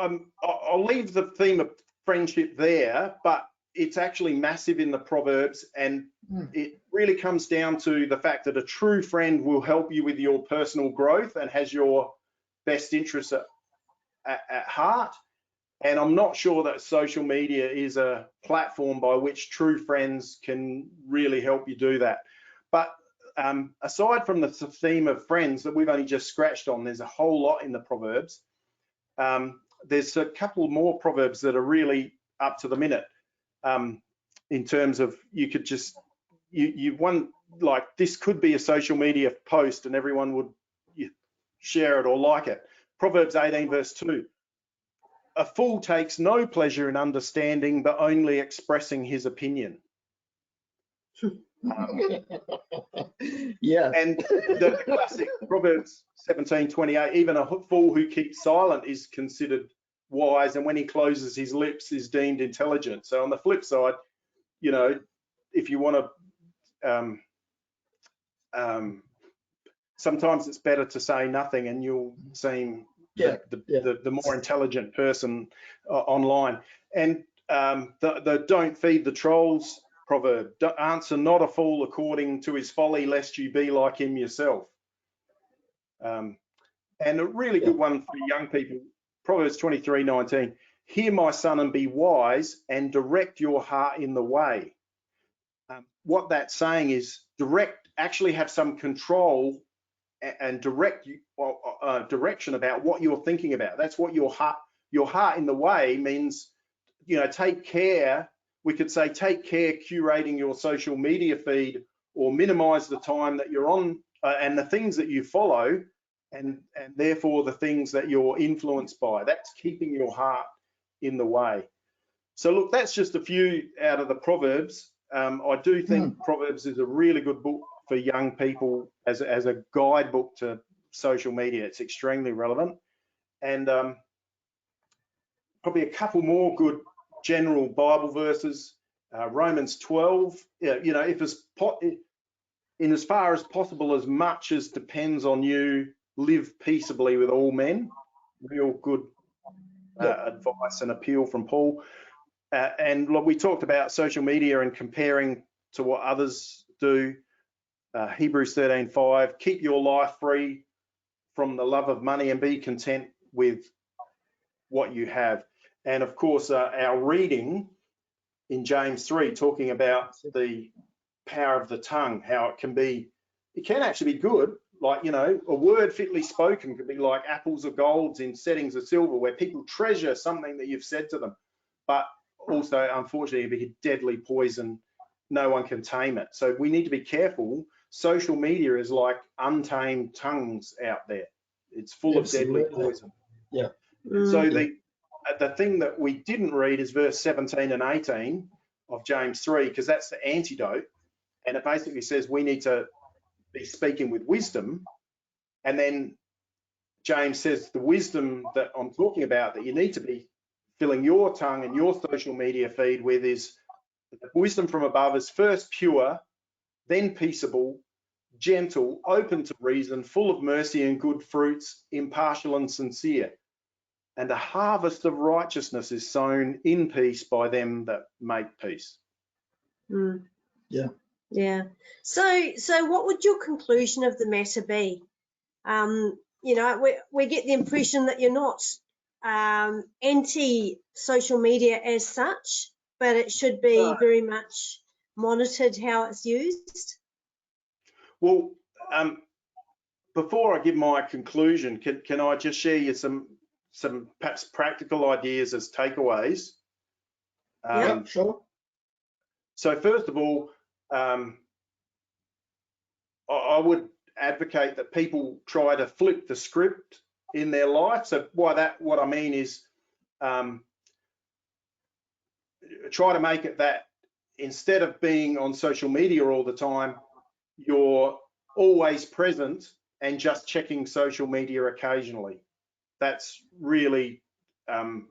I'll leave the theme of friendship there, but it's actually massive in the Proverbs, and it really comes down to the fact that a true friend will help you with your personal growth and has your best interests at heart. And I'm not sure that social media is a platform by which true friends can really help you do that. But aside from the theme of friends that we've only just scratched on, there's a whole lot in the Proverbs. There's a couple more Proverbs that are really up to the minute in terms of you could just, like this could be a social media post and everyone would share it or like it. Proverbs 18 verse 2. A fool takes no pleasure in understanding, but only expressing his opinion. Yeah. And the classic Proverbs 17:28, even a fool who keeps silent is considered wise, and when he closes his lips is deemed intelligent. So on the flip side, you know, if you want to, sometimes it's better to say nothing and you'll seem the more intelligent person online. And the don't feed the trolls proverb. Answer not a fool according to his folly, lest you be like him yourself. And a really good one for young people, Proverbs 23:19. Hear, my son, and be wise, and direct your heart in the way. What that's saying is actually have some control and direction about what you're thinking about. That's what your heart in the way means. Take care. We could say take care curating your social media feed, or minimize the time that you're on and the things that you follow, and therefore the things that you're influenced by. That's keeping your heart in the way. So look, that's just a few out of the Proverbs. I do think Proverbs is a really good book for young people as a guidebook to social media. It's extremely relevant. And probably a couple more good general Bible verses. Romans 12, in as far as possible, as much as depends on you, live peaceably with all men. Real good advice and appeal from Paul. And look, we talked about social media and comparing to what others do. Hebrews 13:5, keep your life free from the love of money and be content with what you have. And of course, our reading in James 3, talking about the power of the tongue, how it can actually be good. Like, a word fitly spoken could be like apples of gold in settings of silver, where people treasure something that you've said to them. But also, unfortunately, it'd be a deadly poison. No one can tame it. So we need to be careful. Social media is like untamed tongues out there. It's full of deadly poison. Yeah. So the thing that we didn't read is verse 17 and 18 of James 3, because that's the antidote. And it basically says we need to be speaking with wisdom. And then James says the wisdom that I'm talking about, that you need to be filling your tongue and your social media feed with, is wisdom from above is first pure, then peaceable, gentle, open to reason, full of mercy and good fruits, impartial and sincere. And a harvest of righteousness is sown in peace by them that make peace. Yeah. So what would your conclusion of the matter be? We get the impression that you're not anti-social media as such, but it should be very much monitored how it's used. Well, before I give my conclusion, can I just share you some perhaps practical ideas as takeaways? Yeah, sure. So first of all, I would advocate that people try to flip the script in their life. So what I mean is try to make it that instead of being on social media all the time, you're always present and just checking social media occasionally. That's really a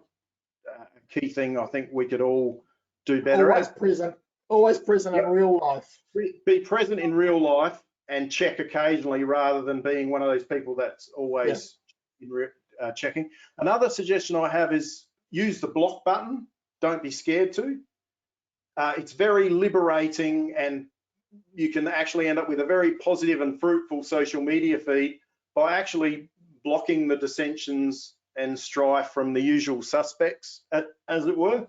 key thing I think we could all do better at. Always present in real life. Be present in real life and check occasionally, rather than being one of those people that's always checking. Another suggestion I have is use the block button. Don't be scared to. It's very liberating, and you can actually end up with a very positive and fruitful social media feed by actually blocking the dissensions and strife from the usual suspects, as it were.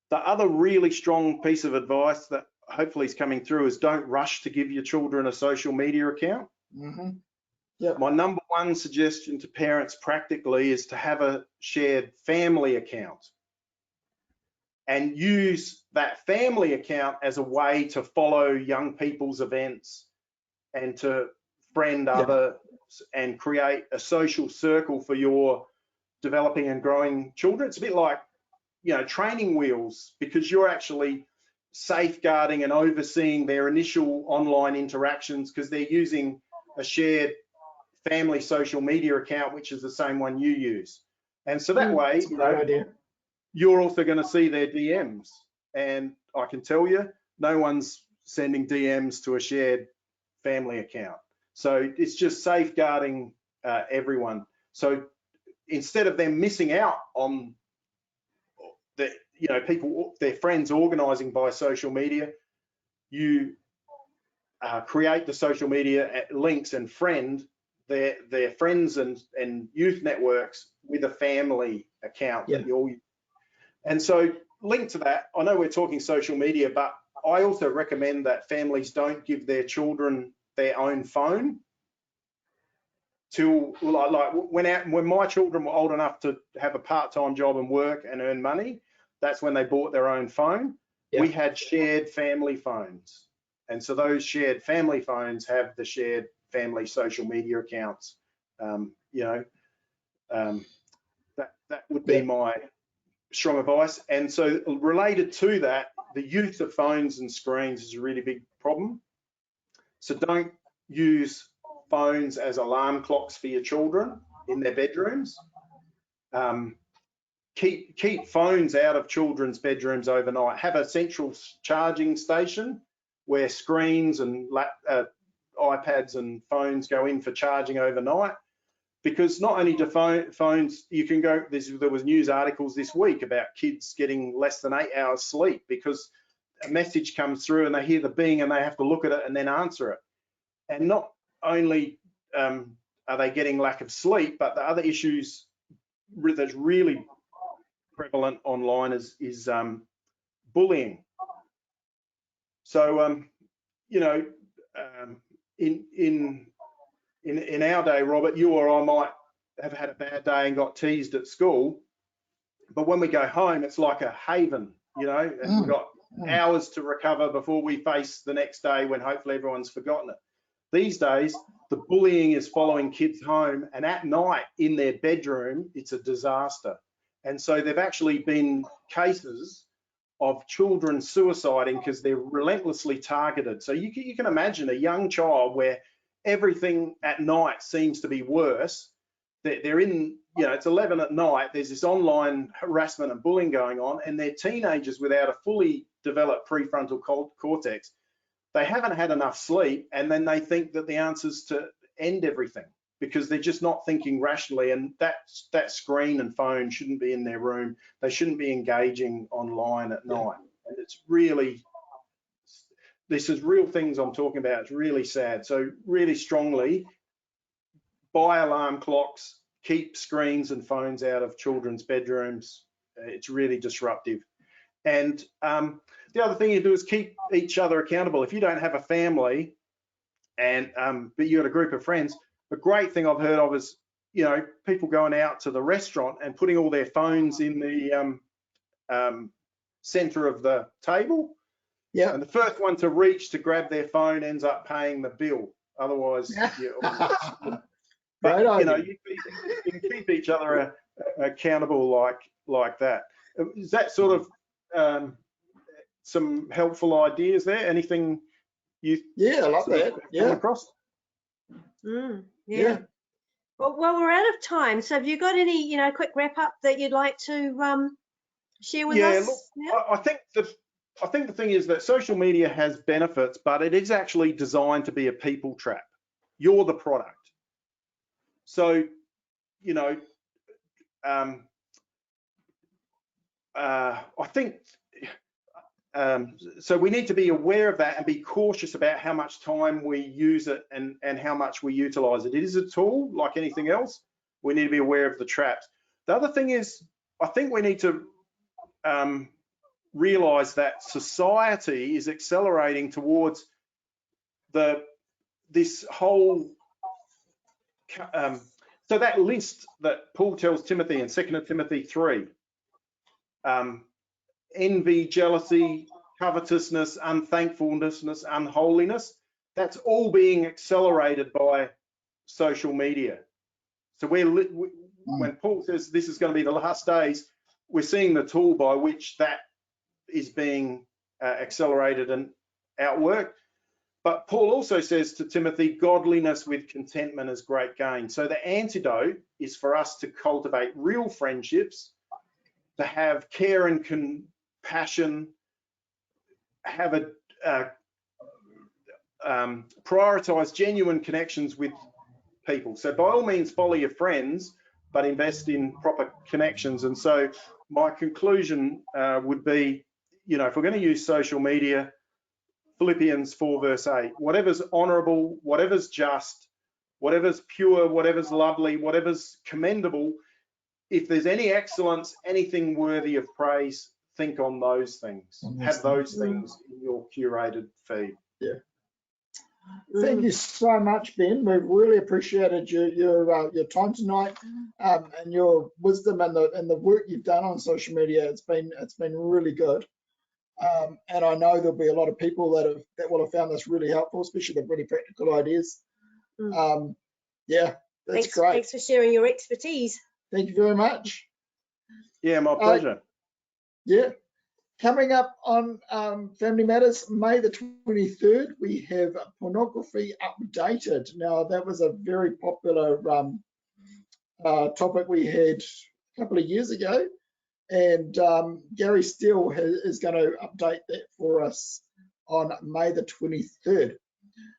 The other really strong piece of advice that hopefully is coming through is don't rush to give your children a social media account. Yep. My number one suggestion to parents practically is to have a shared family account and use that family account as a way to follow young people's events and to friend others and create a social circle for your developing and growing children. It's a bit like, training wheels, because you're actually safeguarding and overseeing their initial online interactions because they're using a shared family social media account, which is the same one you use. And so that way, you're also going to see their DMs. And I can tell you, no one's sending DMs to a shared family account. So it's just safeguarding everyone. So instead of them missing out on you know, people, their friends organising by social media. You create the social media links and friend their friends and youth networks with a family account that you all. And so linked to that, I know we're talking social media, but I also recommend that families don't give their children their own phone till like when my children were old enough to have a part-time job and work and earn money. That's when they bought their own phone. We had shared family phones, and so those shared family phones have the shared family social media accounts. You know, that would be my strong advice. And so related to that, the use of phones and screens is a really big problem. So don't use phones as alarm clocks for your children in their bedrooms. Keep phones out of children's bedrooms overnight. Have a central charging station where screens and iPads and phones go in for charging overnight. Because not only do phones, you can go, there was news articles this week about kids getting less than 8 hours sleep because a message comes through and they hear the bing and they have to look at it and then answer it. And not only are they getting lack of sleep, but the other issues that's really prevalent online is bullying. So, you know, in our day, Robert, you or I might have had a bad day and got teased at school, but when we go home, it's like a haven, you know, and we've got hours to recover before we face the next day when hopefully everyone's forgotten it. These days, the bullying is following kids home, and at night in their bedroom, it's a disaster. And so there've actually been cases of children suiciding because they're relentlessly targeted. So you can imagine a young child where everything at night seems to be worse. They're in, you know, it's 11 at night, there's this online harassment and bullying going on, and they're teenagers without a fully developed prefrontal cortex. They haven't had enough sleep, and then they think that the answer's to end everything because they're just not thinking rationally, and that screen and phone shouldn't be in their room. They shouldn't be engaging online at night. And it's really, this is real things I'm talking about. It's really sad. So really strongly, buy alarm clocks, keep screens and phones out of children's bedrooms. It's really disruptive. And the other thing you do is keep each other accountable. If you don't have a family and but you got a group of friends, the great thing I've heard of is, you know, people going out to the restaurant and putting all their phones in the center of the table. Yeah. And the first one to reach to grab their phone ends up paying the bill. Otherwise, but you know, you can keep each other accountable like that. Is that sort of some helpful ideas there? Anything you? Yeah, I love that. Yeah. Across? Yeah. Well, we're out of time. So have you got any, you know, quick wrap up that you'd like to share with us? Look, I think the thing is that social media has benefits, but it is actually designed to be a people trap. You're the product. So, you know, I think, so we need to be aware of that and be cautious about how much time we use it and how much we utilize it. It is a tool like anything else. We need to be aware of the traps. The other thing is, I think we need to realize that society is accelerating towards this whole so that list that Paul tells Timothy in 2 Timothy 3, envy, jealousy, covetousness, unthankfulness, unholiness, that's all being accelerated by social media. So when Paul says this is going to be the last days, we're seeing the tool by which that is being accelerated and outworked. But Paul also says to Timothy, godliness with contentment is great gain. So the antidote is for us to cultivate real friendships, to have care and compassion, have prioritize genuine connections with people. So by all means, follow your friends, but invest in proper connections. And so my conclusion would be, you know, if we're going to use social media, Philippians 4 verse 8, whatever's honorable, whatever's just, whatever's pure, whatever's lovely, whatever's commendable, if there's any excellence, anything worthy of praise, think on those things. Have those things in your curated feed. Yeah. Thank you so much, Ben. We've really appreciated your time tonight, and your wisdom and the work you've done on social media. It's been really good, and I know there'll be a lot of people that will have found this really helpful, especially the really practical ideas. Yeah, that's great. Thanks for sharing your expertise. Thank you very much. Yeah, my pleasure. Yeah. Coming up on Family Matters, May the 23rd, we have Pornography Updated. Now, that was a very popular topic we had a couple of years ago, and Gary Steele is going to update that for us on May the 23rd.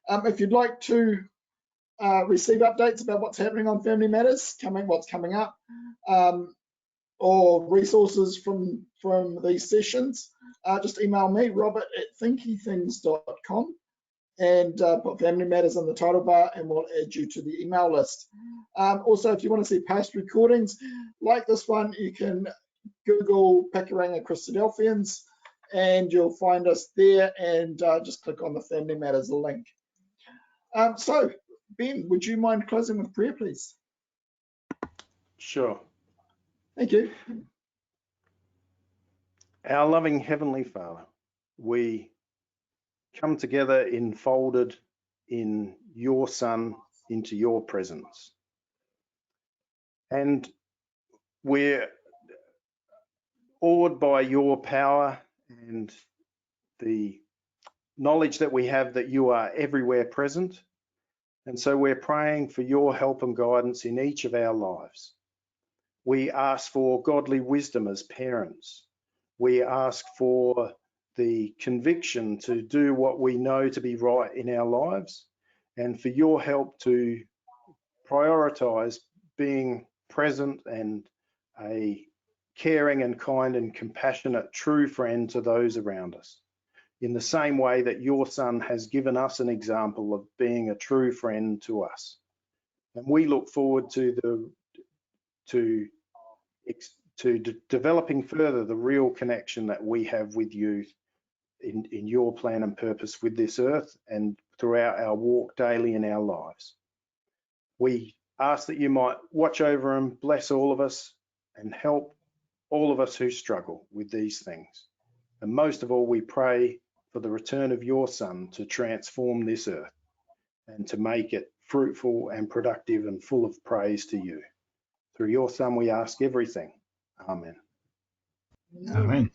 If you'd like to receive updates about what's happening on Family Matters, what's coming up, or resources from these sessions, just email me, robert@thinkythings.com, and put Family Matters in the title bar, and we'll add you to the email list. Also, if you want to see past recordings like this one, you can Google Pakuranga Christadelphians, and you'll find us there, and just click on the Family Matters link. So, Ben, would you mind closing with prayer, please? Sure. Thank you. Our loving Heavenly Father, we come together enfolded in your Son, into your presence. And we're awed by your power and the knowledge that we have that you are everywhere present. And so we're praying for your help and guidance in each of our lives. We ask for godly wisdom as parents. We ask for the conviction to do what we know to be right in our lives, and for your help to prioritize being present and a caring and kind and compassionate true friend to those around us, in the same way that your Son has given us an example of being a true friend to us. And we look forward to developing further the real connection that we have with you in your plan and purpose with this earth and throughout our walk daily in our lives. We ask that you might watch over and bless all of us and help all of us who struggle with these things. And most of all, we pray for the return of your Son to transform this earth and to make it fruitful and productive and full of praise to you. Through your Son, we ask everything. Amen. Amen.